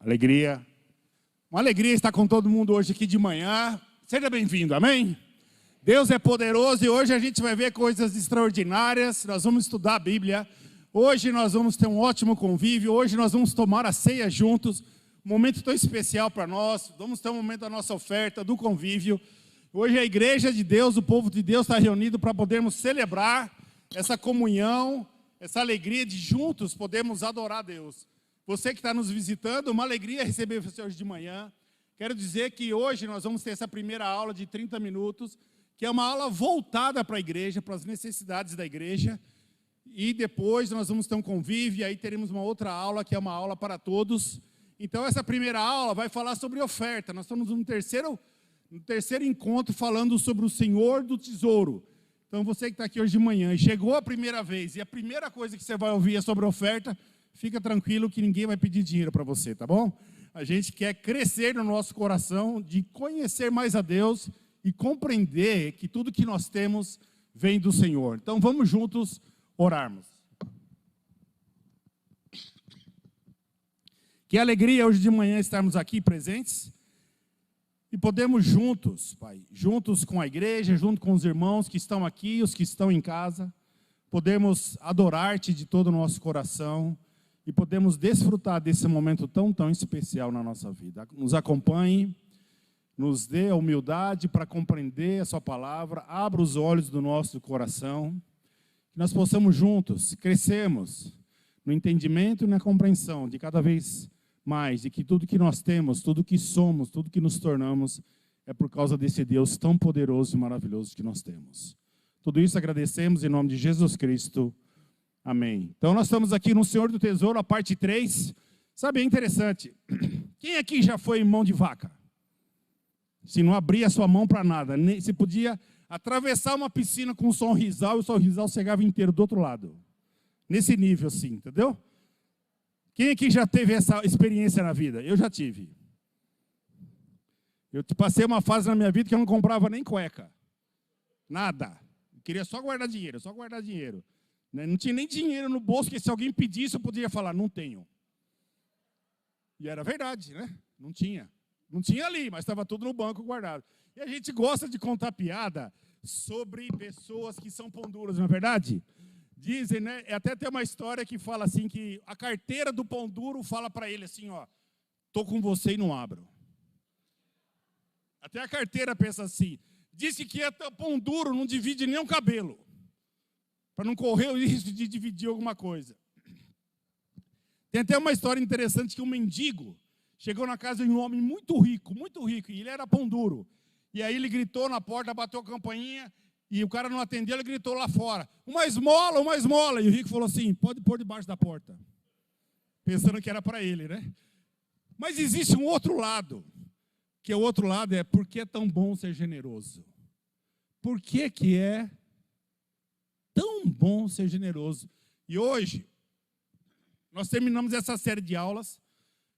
Alegria. Uma alegria estar com todo mundo hoje aqui de manhã. Seja bem-vindo, amém? Deus é poderoso e hoje a gente vai ver coisas extraordinárias. Nós vamos estudar a Bíblia. Hoje nós vamos ter um ótimo convívio. Hoje nós vamos tomar a ceia juntos. Um momento tão especial para nós. Vamos ter um momento da nossa oferta, do convívio. Hoje a igreja de Deus, o povo de Deus está reunido para podermos celebrar essa comunhão, essa alegria de juntos podermos adorar a Deus. Você que está nos visitando, uma alegria receber você hoje de manhã. Quero dizer que hoje nós vamos ter essa primeira aula de 30 minutos, que é uma aula voltada para a igreja, para as necessidades da igreja. E depois nós vamos ter um convívio, e aí teremos uma outra aula, que é uma aula para todos. Então essa primeira aula vai falar sobre oferta. Nós estamos no terceiro encontro falando sobre o Senhor do Tesouro. Então você que está aqui hoje de manhã e chegou a primeira vez, e a primeira coisa que você vai ouvir é sobre oferta, fica tranquilo que ninguém vai pedir dinheiro para você, tá bom? A gente quer crescer no nosso coração, de conhecer mais a Deus e compreender que tudo que nós temos vem do Senhor. Então vamos juntos orarmos. Que alegria hoje de manhã estarmos aqui presentes e podemos juntos, Pai, juntos com a igreja, junto com os irmãos que estão aqui, os que estão em casa, podemos adorar-Te de todo o nosso coração e podemos desfrutar desse momento tão especial na nossa vida. Nos acompanhe, nos dê a humildade para compreender a Sua palavra, abra os olhos do nosso coração, que nós possamos juntos crescermos no entendimento e na compreensão de cada vez mais, de que tudo que nós temos, tudo que somos, tudo que nos tornamos, é por causa desse Deus tão poderoso e maravilhoso que nós temos. Tudo isso agradecemos em nome de Jesus Cristo. Amém. Então nós estamos aqui no Senhor do Tesouro, a parte 3. Sabe, é interessante. Quem aqui já foi mão de vaca? Se não abria a sua mão para nada. Você podia atravessar uma piscina com um sorrisal e o sorrisal chegava inteiro do outro lado. Nesse nível assim, entendeu? Quem aqui já teve essa experiência na vida? Eu já tive. Eu passei uma fase na minha vida que eu não comprava nem cueca. Nada. Eu queria só guardar dinheiro, Não tinha nem dinheiro no bolso, que se alguém pedisse, eu poderia falar, não tenho. E era verdade, né? Não tinha. Não tinha ali, mas estava tudo no banco guardado. E a gente gosta de contar piada sobre pessoas que são pão duras, não é verdade? Dizem, né? Até tem uma história que fala assim, que a carteira do pão duro fala para ele assim, ó, tô com você e não abro. Até a carteira pensa assim, disse que pão duro não divide nem um cabelo, para não correr o risco de dividir alguma coisa. Tem até uma história interessante que um mendigo chegou na casa de um homem muito rico, e ele era pão duro. E aí ele gritou na porta, bateu a campainha, e o cara não atendeu, ele gritou lá fora, uma esmola. E o rico falou assim, pode pôr debaixo da porta. Pensando que era para ele, né? Mas existe um outro lado, que o outro lado é, por que é tão bom ser generoso? Por que é tão bom ser generoso? E hoje, nós terminamos essa série de aulas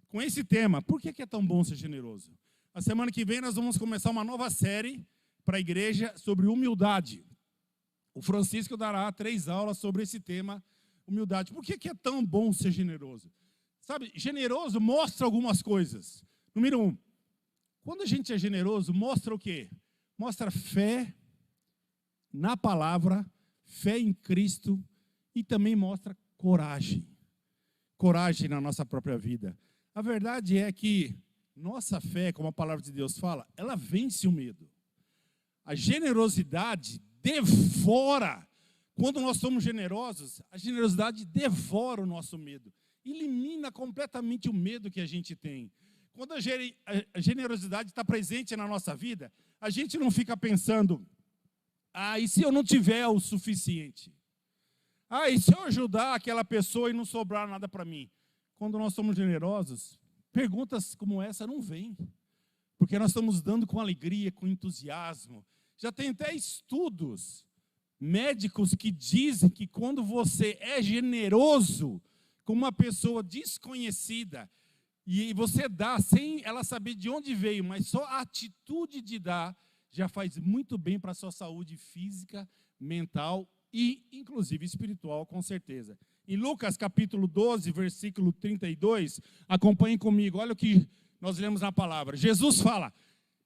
com esse tema, por que é tão bom ser generoso? A semana que vem nós vamos começar uma nova série para a igreja sobre humildade. O Francisco dará 3 aulas sobre esse tema, humildade. Por que é tão bom ser generoso? Sabe, generoso mostra algumas coisas. Número 1, quando a gente é generoso, mostra o quê? Mostra fé na palavra, fé em Cristo e também mostra coragem. Coragem na nossa própria vida. A verdade é que nossa fé, como a palavra de Deus fala, ela vence o medo. A generosidade devora. Quando nós somos generosos, a generosidade devora o nosso medo. Elimina completamente o medo que a gente tem. Quando a generosidade está presente na nossa vida, a gente não fica pensando, e se eu não tiver o suficiente? E se eu ajudar aquela pessoa e não sobrar nada para mim? Quando nós somos generosos, perguntas como essa não vêm. Porque nós estamos dando com alegria, com entusiasmo. Já tem até estudos médicos que dizem que quando você é generoso com uma pessoa desconhecida, e você dá sem ela saber de onde veio, mas só a atitude de dar já faz muito bem para a sua saúde física, mental e, inclusive, espiritual, com certeza. Em Lucas capítulo 12, versículo 32, acompanhem comigo, olha o que nós lemos na palavra. Jesus fala: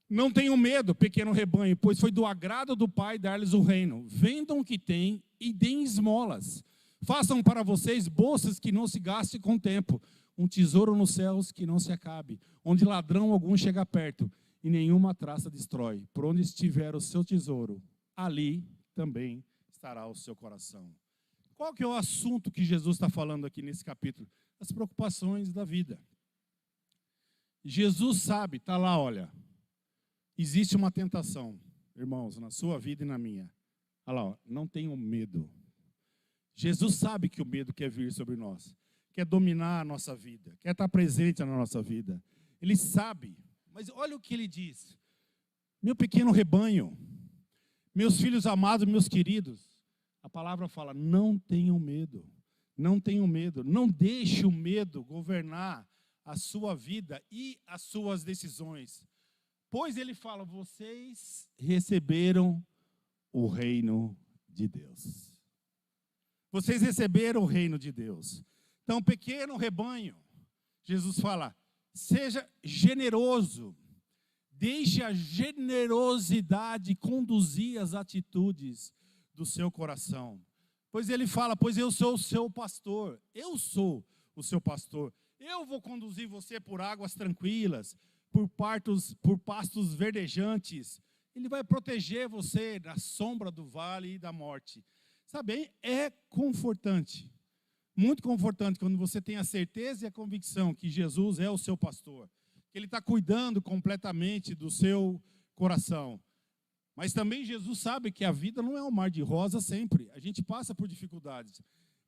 não tenham medo, pequeno rebanho, pois foi do agrado do Pai dar-lhes o reino. Vendam o que têm e deem esmolas. Façam para vocês bolsas que não se gastem com o tempo, um tesouro nos céus que não se acabe, onde ladrão algum chega perto e nenhuma traça destrói. Por onde estiver o seu tesouro, ali também estará o seu coração. Qual que é o assunto que Jesus está falando aqui nesse capítulo? As preocupações da vida. Jesus sabe, está lá, olha, existe uma tentação, irmãos, na sua vida e na minha. Olha lá, ó, não tenham medo. Jesus sabe que o medo quer vir sobre nós, quer dominar a nossa vida, quer estar presente na nossa vida. Ele sabe, mas olha o que ele diz. Meu pequeno rebanho, meus filhos amados, meus queridos, a palavra fala: não tenham medo, não tenham medo, não deixe o medo governar a sua vida e as suas decisões. Pois ele fala: vocês receberam o reino de Deus. Vocês receberam o reino de Deus. Então, pequeno rebanho, Jesus fala: seja generoso, deixe a generosidade conduzir as atitudes do seu coração. Pois ele fala: pois eu sou o seu pastor, eu sou o seu pastor. Eu vou conduzir você por águas tranquilas, por pastos verdejantes. Ele vai proteger você da sombra do vale e da morte. Sabe, é confortante, muito confortante, quando você tem a certeza e a convicção que Jesus é o seu pastor, que Ele está cuidando completamente do seu coração. Mas também Jesus sabe que a vida não é um mar de rosas sempre. A gente passa por dificuldades.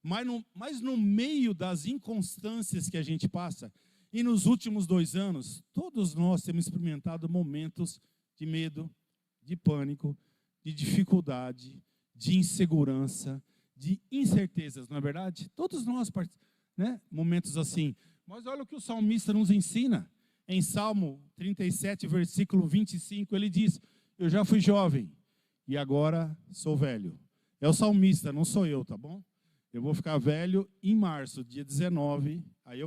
Mas no meio das inconstâncias que a gente passa, e nos últimos 2 anos, todos nós temos experimentado momentos de medo, de pânico, de dificuldade, de insegurança, de incertezas, não é verdade? Todos nós, né? Momentos assim. Mas olha o que o salmista nos ensina. Em Salmo 37, versículo 25, ele diz: eu já fui jovem e agora sou velho. É o salmista, não sou eu, tá bom? Eu vou ficar velho em março, dia 19, aí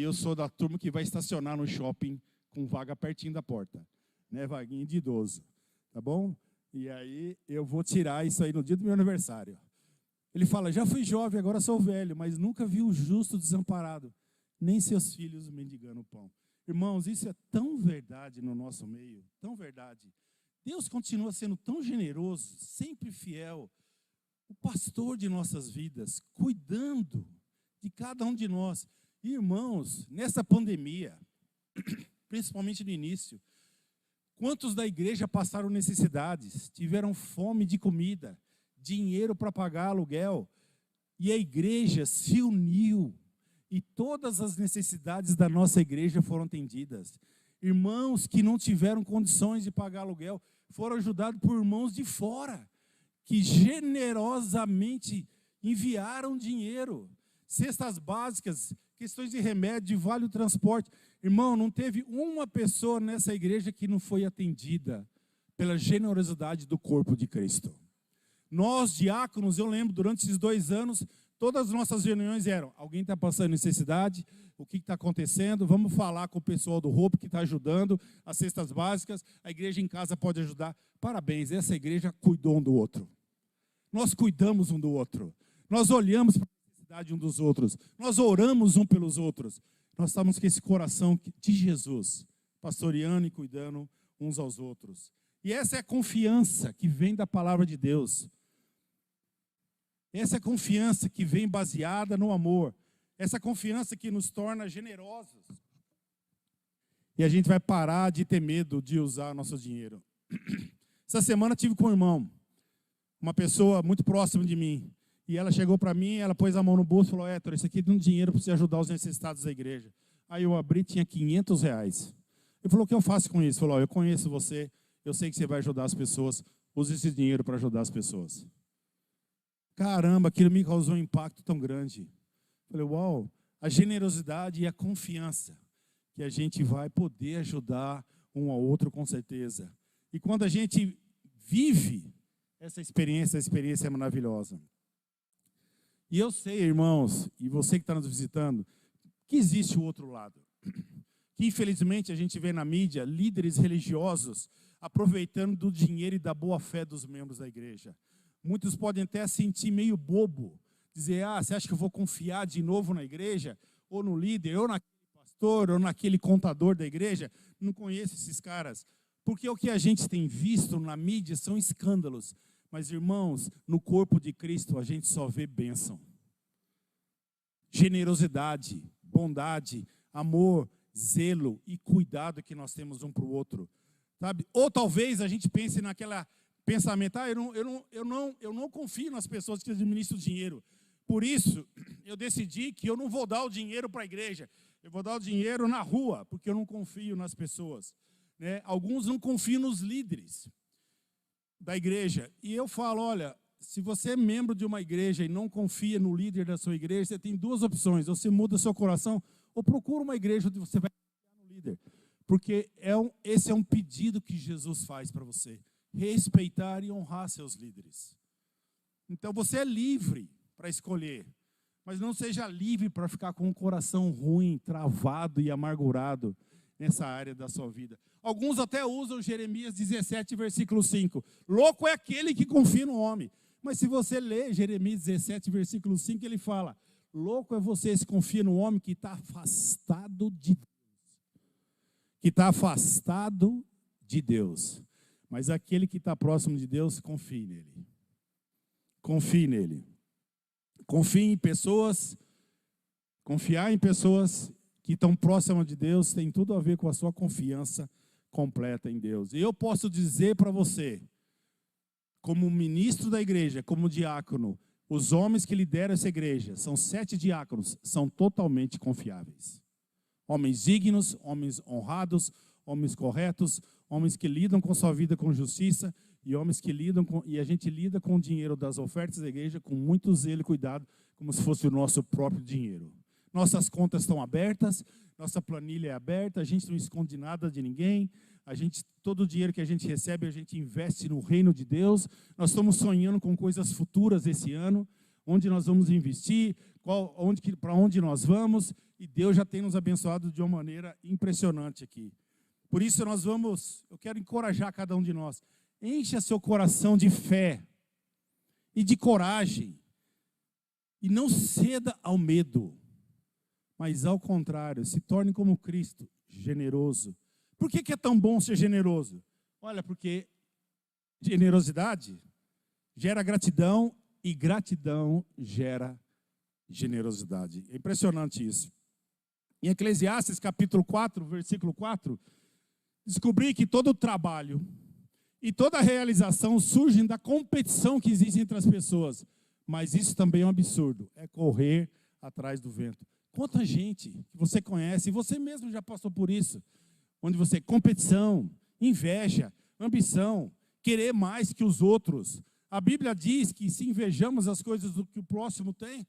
eu sou da turma que vai estacionar no shopping com vaga pertinho da porta, né, vaguinha de idoso, tá bom? E aí eu vou tirar isso aí no dia do meu aniversário. Ele fala: já fui jovem, agora sou velho, mas nunca vi o justo desamparado, nem seus filhos mendigando pão. Irmãos, isso é tão verdade no nosso meio, tão verdade. Deus continua sendo tão generoso, sempre fiel, o pastor de nossas vidas, cuidando de cada um de nós. E, irmãos, nessa pandemia, principalmente no início, quantos da igreja passaram necessidades, tiveram fome de comida, dinheiro para pagar aluguel, e a igreja se uniu, e todas as necessidades da nossa igreja foram atendidas. Irmãos que não tiveram condições de pagar aluguel foram ajudados por irmãos de fora, que generosamente enviaram dinheiro, cestas básicas, questões de remédio, de vale o transporte. Irmão, não teve uma pessoa nessa igreja que não foi atendida pela generosidade do corpo de Cristo. Nós, diáconos, eu lembro, durante esses 2 anos, todas as nossas reuniões eram: alguém está passando necessidade, o que está acontecendo, vamos falar com o pessoal do roubo que está ajudando, as cestas básicas, a igreja em casa pode ajudar. Parabéns, essa igreja cuidou um do outro. Nós cuidamos um do outro. Nós olhamos para a necessidade um dos outros. Nós oramos um pelos outros. Nós estamos com esse coração de Jesus, pastoreando e cuidando uns aos outros. E essa é a confiança que vem da palavra de Deus. Essa é a confiança que vem baseada no amor. Essa confiança que nos torna generosos. E a gente vai parar de ter medo de usar nosso dinheiro. Essa semana tive com um irmão, uma pessoa muito próxima de mim. E ela chegou para mim, ela pôs a mão no bolso e falou: Héctor, isso aqui é um dinheiro para você ajudar os necessitados da igreja. Aí eu abri, tinha R$500. Ele falou: o que eu faço com isso? Ele falou: eu conheço você, eu sei que você vai ajudar as pessoas, use esse dinheiro para ajudar as pessoas. Caramba, aquilo me causou um impacto tão grande. Eu falei: uau, a generosidade e a confiança que a gente vai poder ajudar um ao outro com certeza. E quando a gente vive essa experiência, a experiência é maravilhosa. E eu sei, irmãos, e você que está nos visitando, que existe o outro lado. Que infelizmente a gente vê na mídia líderes religiosos aproveitando do dinheiro e da boa fé dos membros da igreja. Muitos podem até sentir meio bobo, dizer, você acha que eu vou confiar de novo na igreja? Ou no líder, ou naquele pastor, ou naquele contador da igreja? Não conheço esses caras. Porque o que a gente tem visto na mídia são escândalos. Mas, irmãos, no corpo de Cristo a gente só vê bênção. Generosidade, bondade, amor, zelo e cuidado que nós temos um para o outro. Sabe? Ou talvez a gente pense naquela pensamento, eu não confio nas pessoas que administram o dinheiro. Por isso, eu decidi que eu não vou dar o dinheiro para a igreja. Eu vou dar o dinheiro na rua, porque eu não confio nas pessoas. Né? Alguns não confiam nos líderes da igreja. E eu falo, olha, se você é membro de uma igreja e não confia no líder da sua igreja, você tem duas opções. Ou você muda seu coração, ou procura uma igreja onde você vai confiar no líder. Porque esse é um pedido que Jesus faz para você. Respeitar e honrar seus líderes. Então você é livre para escolher. Mas não seja livre para ficar com um coração ruim, travado e amargurado nessa área da sua vida. Alguns até usam Jeremias 17, versículo 5. Louco é aquele que confia no homem. Mas se você ler Jeremias 17, versículo 5, ele fala, louco é você que confia no homem que está afastado de Deus. Que está afastado de Deus. Mas aquele que está próximo de Deus, confie nele. Confie nele. Confie em pessoas. Confiar em pessoas que estão próximas de Deus tem tudo a ver com a sua confiança completa em Deus. E eu posso dizer para você, como ministro da igreja, como diácono, os homens que lideram essa igreja, são 7 diáconos, são totalmente confiáveis. Homens dignos, homens honrados, homens corretos, homens que lidam com sua vida com justiça e homens que lidam com, e a gente lida com o dinheiro das ofertas da igreja com muito zelo e cuidado, como se fosse o nosso próprio dinheiro. Nossas contas estão abertas, nossa planilha é aberta, a gente não esconde nada de ninguém, todo o dinheiro que a gente recebe, a gente investe no reino de Deus. Nós estamos sonhando com coisas futuras esse ano, onde nós vamos investir, para onde nós vamos, e Deus já tem nos abençoado de uma maneira impressionante aqui. Por isso eu quero encorajar cada um de nós, encha seu coração de fé e de coragem, e não ceda ao medo. Mas, ao contrário, se torne como Cristo, generoso. Por que é tão bom ser generoso? Olha, porque generosidade gera gratidão e gratidão gera generosidade. É impressionante isso. Em Eclesiastes, capítulo 4, versículo 4, descobri que todo o trabalho e toda a realização surgem da competição que existe entre as pessoas. Mas isso também é um absurdo, é correr atrás do vento. Quanta gente que você conhece, e você mesmo já passou por isso, onde você, competição, inveja, ambição, querer mais que os outros. A Bíblia diz que se invejamos as coisas do que o próximo tem,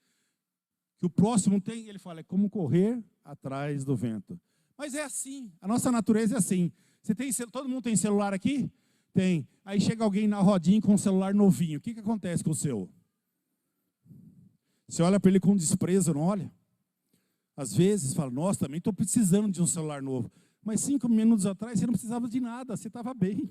ele fala, é como correr atrás do vento. Mas é assim, a nossa natureza é assim. Todo mundo tem celular aqui? Tem. Aí chega alguém na rodinha com um celular novinho, o que acontece com o seu? Você olha para ele com desprezo, não olha? Às vezes, fala, nossa, também estou precisando de um celular novo. Mas 5 minutos atrás, você não precisava de nada, você estava bem.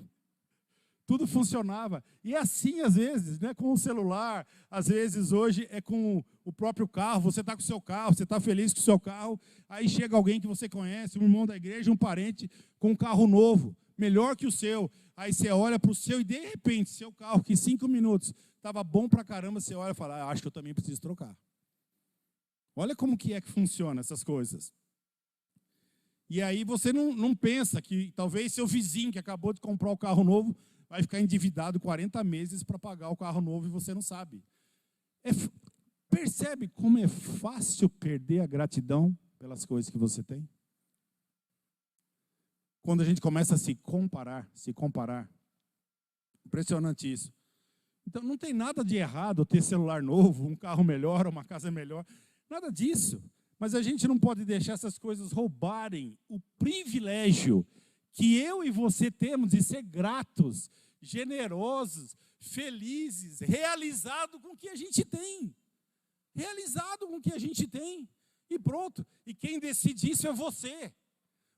Tudo funcionava. E é assim, às vezes, né, com o celular. Às vezes, hoje, é com o próprio carro. Você está com o seu carro, você está feliz com o seu carro. Aí chega alguém que você conhece, um irmão da igreja, um parente, com um carro novo, melhor que o seu. Aí você olha para o seu e, de repente, seu carro, que 5 minutos estava bom para caramba, você olha e fala, acho que eu também preciso trocar. Olha como que funciona essas coisas. E aí você não pensa que talvez seu vizinho que acabou de comprar o carro novo vai ficar endividado 40 meses para pagar o carro novo e você não sabe. Percebe como é fácil perder a gratidão pelas coisas que você tem? Quando a gente começa a se comparar. Impressionante isso. Então não tem nada de errado ter celular novo, um carro melhor, uma casa melhor. Nada disso, mas a gente não pode deixar essas coisas roubarem o privilégio que eu e você temos de ser gratos, generosos, felizes, realizados com o que a gente tem. realizado com o que a gente tem. E pronto. E quem decide isso é você.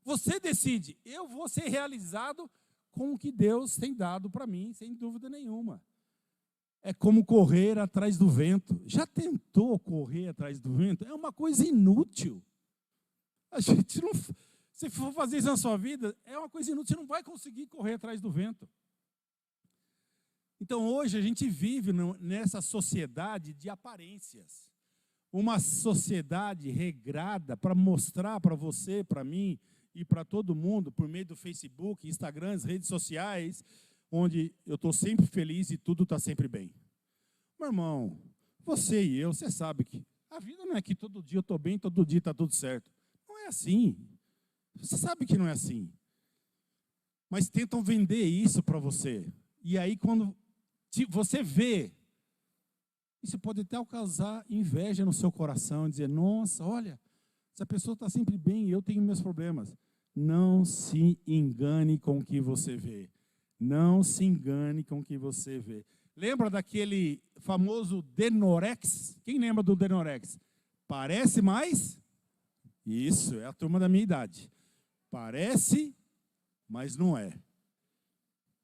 Você decide. Eu vou ser realizado com o que Deus tem dado para mim, sem dúvida nenhuma. É como correr atrás do vento. Já tentou correr atrás do vento? É uma coisa inútil. A gente não... Se for fazer isso na sua vida, é uma coisa inútil. Você não vai conseguir correr atrás do vento. Então, hoje, a gente vive nessa sociedade de aparências. Uma sociedade regrada para mostrar para você, para mim e para todo mundo, por meio do Facebook, Instagram, as redes sociais, onde eu estou sempre feliz e tudo está sempre bem. Meu irmão, você e eu, você sabe que a vida não é que todo dia eu estou bem, todo dia está tudo certo. Não é assim. Você sabe que não é assim. Mas tentam vender isso para você. E aí, quando você vê, isso pode até causar inveja no seu coração, dizer, nossa, olha, essa pessoa está sempre bem e eu tenho meus problemas. Não se engane com o que você vê. Não se engane com o que você vê. Lembra daquele famoso Denorex? Quem lembra do Denorex? Parece mais? Isso, é a turma da minha idade. Parece, mas não é.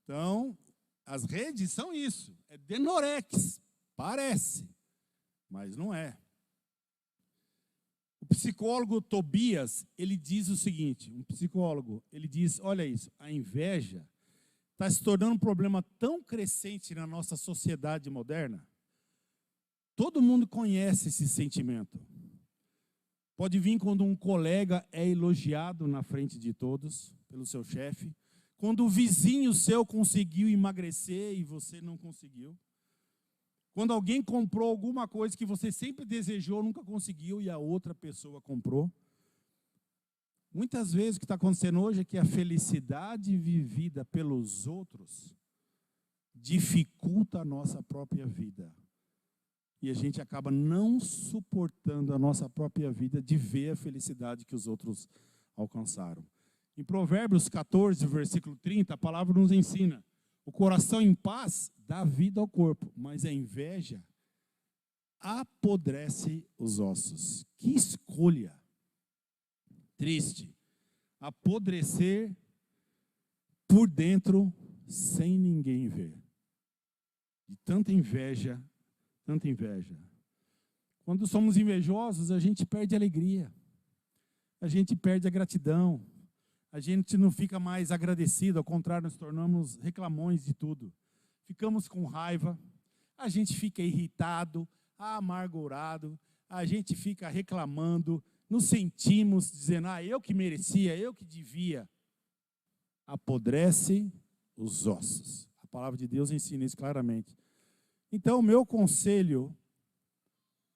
Então, as redes são isso. É Denorex. Parece, mas não é. O psicólogo Tobias, ele diz o seguinte, um psicólogo, ele diz, olha isso, a inveja está se tornando um problema tão crescente na nossa sociedade moderna. Todo mundo conhece esse sentimento. Pode vir quando um colega é elogiado na frente de todos, pelo seu chefe, quando o vizinho seu conseguiu emagrecer e você não conseguiu. Quando alguém comprou alguma coisa que você sempre desejou, nunca conseguiu, e a outra pessoa comprou. Muitas vezes o que está acontecendo hoje é que a felicidade vivida pelos outros dificulta a nossa própria vida. E a gente acaba não suportando a nossa própria vida de ver a felicidade que os outros alcançaram. Em Provérbios 14, versículo 30, a palavra nos ensina: o coração em paz dá vida ao corpo, mas a inveja apodrece os ossos. Que escolha triste. Apodrecer por dentro sem ninguém ver. De tanta inveja, tanta inveja. Quando somos invejosos, a gente perde a alegria. A gente perde a gratidão. A gente não fica mais agradecido, ao contrário, nos tornamos reclamões de tudo. Ficamos com raiva, a gente fica irritado, amargurado, a gente fica reclamando, nos sentimos dizendo, eu que merecia, eu que devia. Apodrece os ossos. A palavra de Deus ensina isso claramente. Então, o meu conselho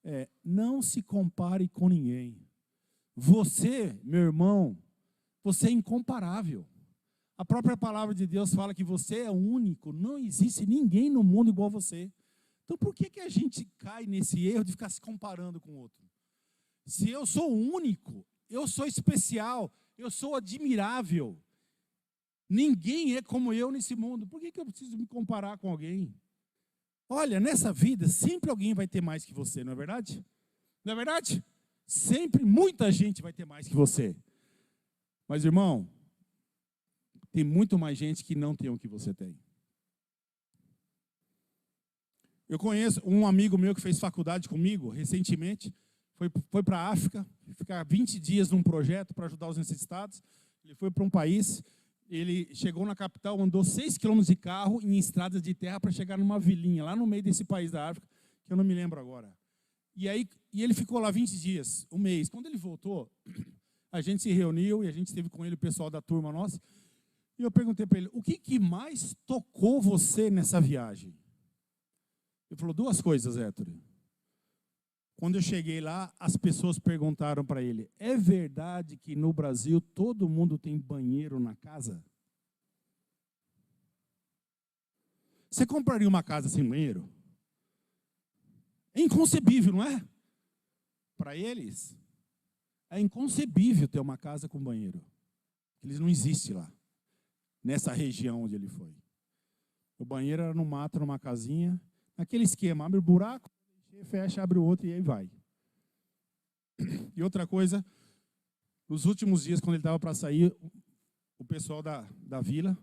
é, não se compare com ninguém. Você, meu irmão, você é incomparável. A própria palavra de Deus fala que você é único, não existe ninguém no mundo igual a você. Então, por que a gente cai nesse erro de ficar se comparando com o outro? Se eu sou único, eu sou especial, eu sou admirável. Ninguém é como eu nesse mundo. Por que eu preciso me comparar com alguém? Olha, nessa vida, sempre alguém vai ter mais que você, não é verdade? Não é verdade? Sempre muita gente vai ter mais que você. Mas, irmão, tem muito mais gente que não tem o que você tem. Eu conheço um amigo meu que fez faculdade comigo, recentemente, foi para a África, ficar 20 dias num projeto para ajudar os necessitados. Ele foi para um país, ele chegou na capital, andou 6 quilômetros de carro em estradas de terra para chegar numa vilinha, lá no meio desse país da África, que eu não me lembro agora. E ele ficou lá 20 dias, um mês. Quando ele voltou, a gente se reuniu e a gente esteve com ele, o pessoal da turma nossa, e eu perguntei para ele, o que mais tocou você nessa viagem? Ele falou, 2 coisas, Héctor. Quando eu cheguei lá, as pessoas perguntaram para ele, é verdade que no Brasil todo mundo tem banheiro na casa? Você compraria uma casa sem banheiro? É inconcebível, não é? Para eles, é inconcebível ter uma casa com banheiro. Eles não existem lá, nessa região onde ele foi. O banheiro era no mato, numa casinha, naquele esquema, abre o buraco, fecha, abre o outro e aí vai. E outra coisa, nos últimos dias, quando ele estava para sair, o pessoal da vila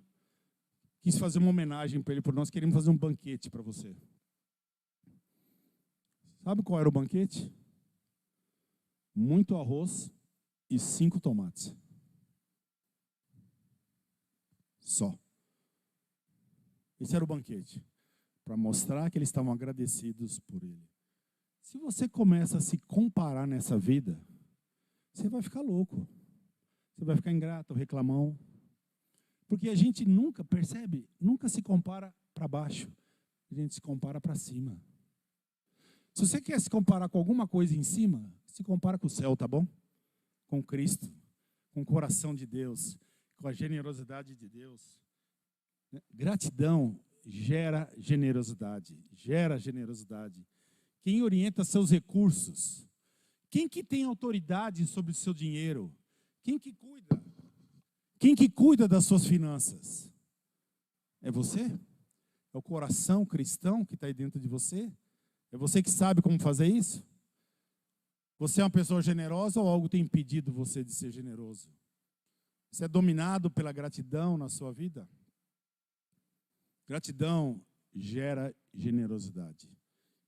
quis fazer uma homenagem para ele, por nós queremos fazer um banquete para você. Sabe qual era o banquete? Muito arroz e 5 tomates. Só. Esse era o banquete, para mostrar que eles estavam agradecidos por ele. Se você começa a se comparar nessa vida, você vai ficar louco. Você vai ficar ingrato, reclamão. Porque a gente nunca, percebe, nunca se compara para baixo. A gente se compara para cima. Se você quer se comparar com alguma coisa em cima, se compara com o céu, tá bom? Com Cristo, com o coração de Deus, com a generosidade de Deus. Gratidão gera generosidade, gera generosidade. Quem orienta seus recursos? Quem que tem autoridade sobre o seu dinheiro? Quem que cuida? Quem que cuida das suas finanças? É você? É o coração cristão que está aí dentro de você? É você que sabe como fazer isso? Você é uma pessoa generosa ou algo tem impedido você de ser generoso? Você é dominado pela gratidão na sua vida? Gratidão gera generosidade.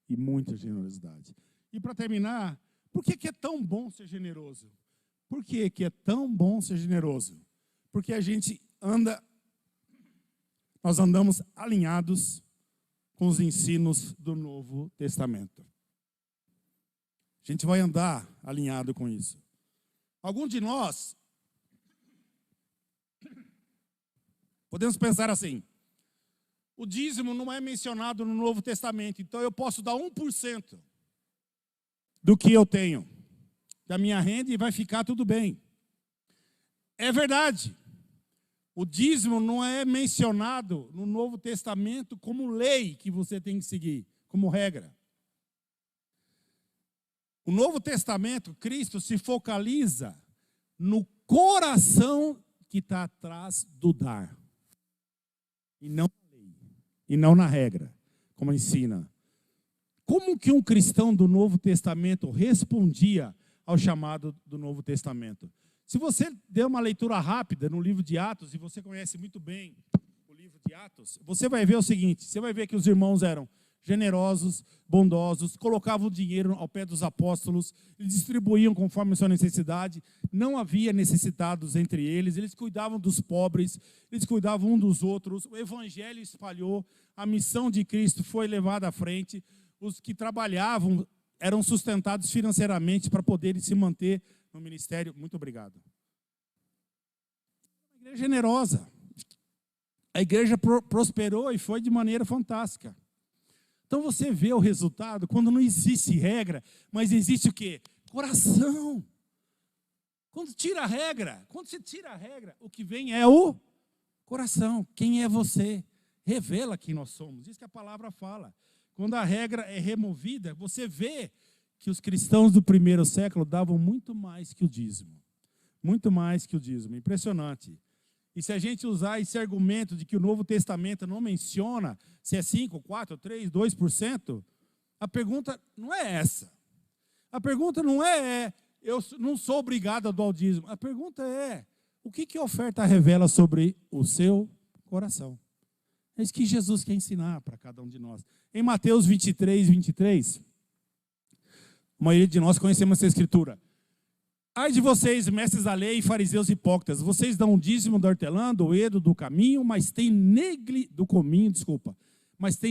E muita generosidade. E para terminar, por que é tão bom ser generoso? Por que é tão bom ser generoso? Porque nós andamos alinhados com os ensinos do Novo Testamento. A gente vai andar alinhado com isso. Alguns de nós podemos pensar assim: o dízimo não é mencionado no Novo Testamento, então eu posso dar 1% do que eu tenho, da minha renda, e vai ficar tudo bem. É verdade. O dízimo não é mencionado no Novo Testamento como lei que você tem que seguir, como regra. O Novo Testamento, Cristo se focaliza no coração que está atrás do dar. E não na lei, e não na regra, como ensina. Como que um cristão do Novo Testamento respondia ao chamado do Novo Testamento? Se você der uma leitura rápida no livro de Atos, e você conhece muito bem o livro de Atos, você vai ver o seguinte: você vai ver que os irmãos eram generosos, bondosos, colocavam o dinheiro ao pé dos apóstolos, eles distribuíam conforme a sua necessidade, não havia necessitados entre eles, eles cuidavam dos pobres, eles cuidavam um dos outros, o evangelho espalhou, a missão de Cristo foi levada à frente, os que trabalhavam eram sustentados financeiramente para poderem se manter no ministério. Muito obrigado. Uma igreja generosa. A igreja prosperou e foi de maneira fantástica. Então você vê o resultado quando não existe regra, mas existe o quê? Coração. Quando você tira a regra, o que vem é o coração. Quem é você? Revela quem nós somos. Isso que a palavra fala. Quando a regra é removida, você vê que os cristãos do primeiro século davam muito mais que o dízimo. Muito mais que o dízimo. Impressionante. E se a gente usar esse argumento de que o Novo Testamento não menciona se é 5, 4, 3, 2%, a pergunta não é essa. A pergunta não é eu não sou obrigado a doar o dízimo. A pergunta é, o que a oferta revela sobre o seu coração? É isso que Jesus quer ensinar para cada um de nós. Em Mateus 23, 23, a maioria de nós conhecemos essa escritura. Ai de vocês, mestres da lei, fariseus hipócritas, vocês dão o dízimo da hortelã, do edo, do caminho, mas têm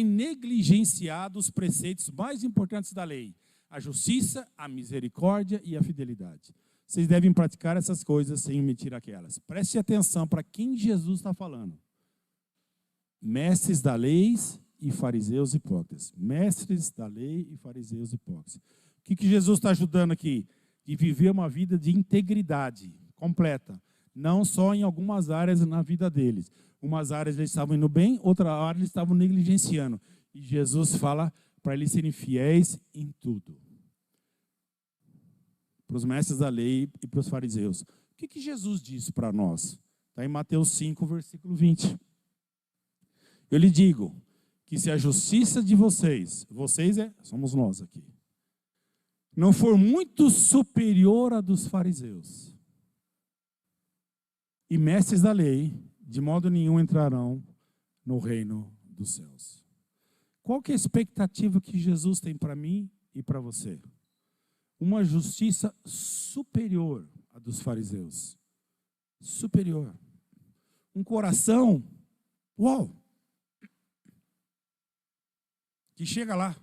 negligenciado os preceitos mais importantes da lei, a justiça, a misericórdia e a fidelidade. Vocês devem praticar essas coisas sem omitir aquelas. Preste atenção para quem Jesus está falando. Mestres da lei e fariseus hipócritas. Mestres da lei e fariseus hipócritas. O que Jesus está ajudando aqui? De viver uma vida de integridade completa. Não só em algumas áreas na vida deles. Umas áreas eles estavam indo bem, outra área eles estavam negligenciando. E Jesus fala para eles serem fiéis em tudo. Para os mestres da lei e para os fariseus. O que Jesus disse para nós? Está em Mateus 5, versículo 20. Eu lhe digo que se a justiça de vocês somos nós aqui, não for muito superior à dos fariseus e mestres da lei, de modo nenhum entrarão no reino dos céus. Qual que é a expectativa que Jesus tem para mim e para você? Uma justiça superior à dos fariseus. Superior. Um coração, uau, que chega lá.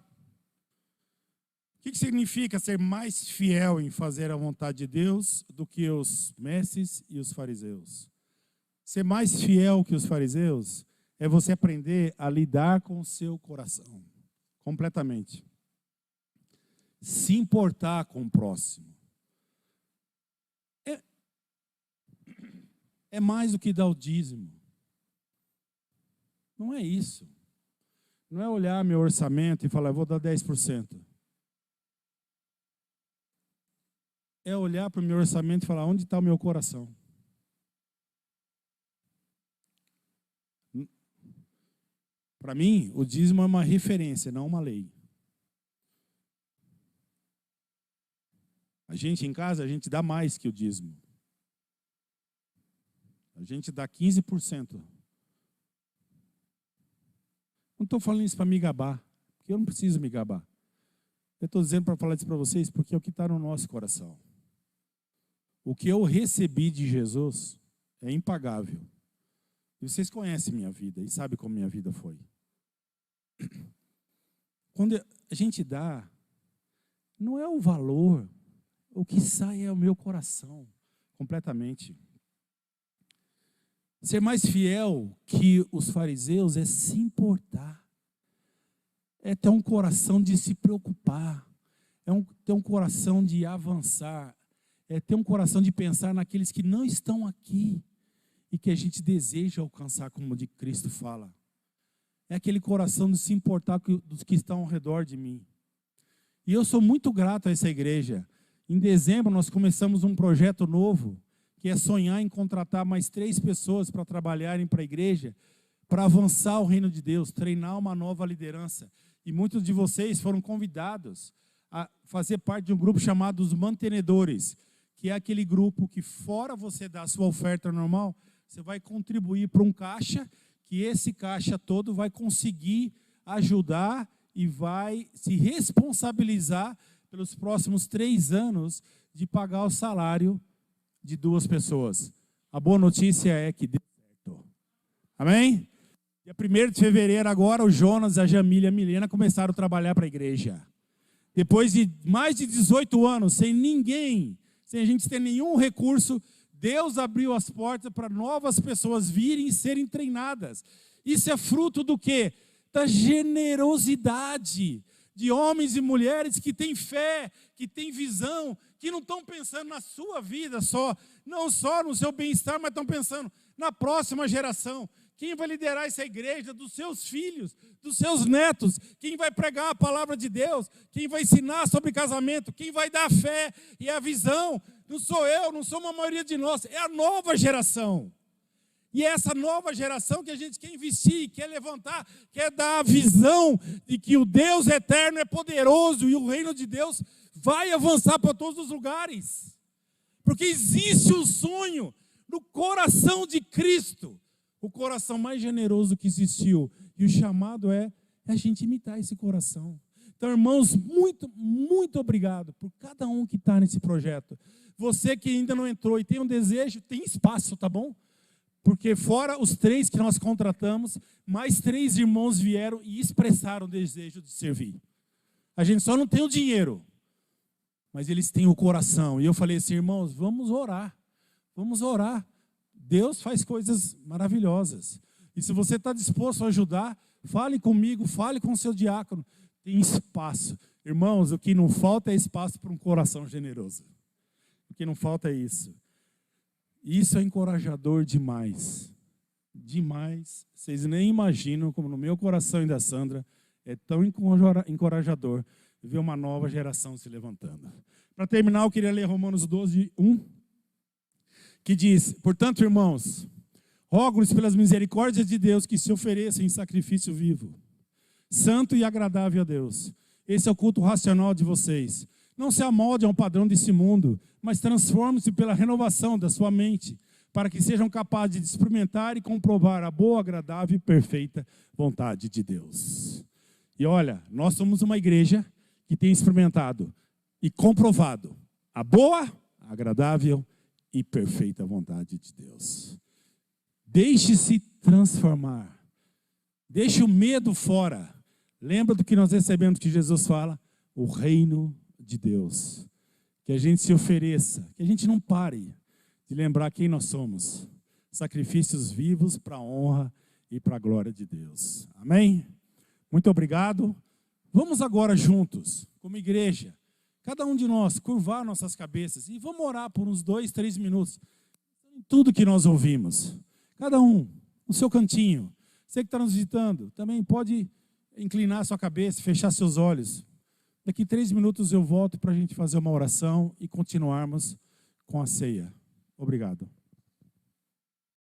O que significa ser mais fiel em fazer a vontade de Deus do que os mestres e os fariseus? Ser mais fiel que os fariseus é você aprender a lidar com o seu coração, completamente. Se importar com o próximo. É mais do que dar o dízimo. Não é isso. Não é olhar meu orçamento e falar, eu vou dar 10%. É olhar para o meu orçamento e falar, onde está o meu coração? Para mim, o dízimo é uma referência, não uma lei. A gente em casa, a gente dá mais que o dízimo. A gente dá 15%. Não estou falando isso para me gabar, porque eu não preciso me gabar. Eu estou dizendo para falar isso para vocês, porque é o que está no nosso coração. O que eu recebi de Jesus é impagável. E vocês conhecem minha vida e sabem como minha vida foi. Quando a gente dá, não é o valor, o que sai é o meu coração, completamente. Ser mais fiel que os fariseus é se importar. É ter um coração de se preocupar. Ter um coração de avançar. É ter um coração de pensar naqueles que não estão aqui e que a gente deseja alcançar, como de Cristo fala. É aquele coração de se importar dos que estão ao redor de mim. E eu sou muito grato a essa igreja. Em dezembro nós começamos um projeto novo, que é sonhar em contratar mais 3 pessoas para trabalharem para a igreja, para avançar o reino de Deus, treinar uma nova liderança. E muitos de vocês foram convidados a fazer parte de um grupo chamado os mantenedores, que é aquele grupo que, fora você dar a sua oferta normal, você vai contribuir para um caixa, que esse caixa todo vai conseguir ajudar e vai se responsabilizar pelos próximos 3 anos de pagar o salário de 2 pessoas. A boa notícia é que deu certo. Amém? Dia 1º de fevereiro agora, o Jonas, a Jamília e a Milena começaram a trabalhar para a igreja. Depois de mais de 18 anos, sem a gente ter nenhum recurso, Deus abriu as portas para novas pessoas virem e serem treinadas. Isso é fruto do quê? Da generosidade de homens e mulheres que têm fé, que têm visão, que não estão pensando na sua vida só, não só no seu bem-estar, mas estão pensando na próxima geração. Quem vai liderar essa igreja? Dos seus filhos, dos seus netos. Quem vai pregar a palavra de Deus? Quem vai ensinar sobre casamento? Quem vai dar a fé e a visão? Não sou eu, não sou uma maioria de nós, é a nova geração. E é essa nova geração que a gente quer investir, quer levantar, quer dar a visão de que o Deus eterno é poderoso e o reino de Deus vai avançar para todos os lugares. Porque existe um sonho no coração de Cristo, o coração mais generoso que existiu. E o chamado é a gente imitar esse coração. Então, irmãos, muito, muito obrigado por cada um que está nesse projeto. Você que ainda não entrou e tem um desejo, tem espaço, tá bom? Porque fora os 3 que nós contratamos, mais 3 irmãos vieram e expressaram o desejo de servir. A gente só não tem o dinheiro, mas eles têm o coração. E eu falei assim, irmãos, vamos orar. Vamos orar. Deus faz coisas maravilhosas. E se você está disposto a ajudar, fale comigo, fale com o seu diácono. Tem espaço. Irmãos, o que não falta é espaço para um coração generoso. O que não falta é isso. Isso é encorajador demais. Demais. Vocês nem imaginam como no meu coração e da Sandra é tão encorajador ver uma nova geração se levantando. Para terminar, eu queria ler Romanos 12, 1, que diz, portanto, irmãos, rogo-lhes pelas misericórdias de Deus que se ofereçam em sacrifício vivo, santo e agradável a Deus. Esse é o culto racional de vocês. Não se amolde a um padrão desse mundo, mas transforme-se pela renovação da sua mente, para que sejam capazes de experimentar e comprovar a boa, agradável e perfeita vontade de Deus. E olha, nós somos uma igreja que tem experimentado e comprovado a boa, agradável e perfeita vontade de Deus. Deixe-se transformar. Deixe o medo fora. Lembra do que nós recebemos que Jesus fala? O reino de Deus. Que a gente se ofereça, que a gente não pare de lembrar quem nós somos. Sacrifícios vivos para a honra e para a glória de Deus. Amém? Muito obrigado. Vamos agora juntos, como igreja, cada um de nós, curvar nossas cabeças e vamos orar por uns 2, 3 minutos. Em tudo que nós ouvimos. Cada um, no seu cantinho. Você que está nos visitando, também pode inclinar sua cabeça, fechar seus olhos. Daqui 3 minutos eu volto para a gente fazer uma oração e continuarmos com a ceia. Obrigado.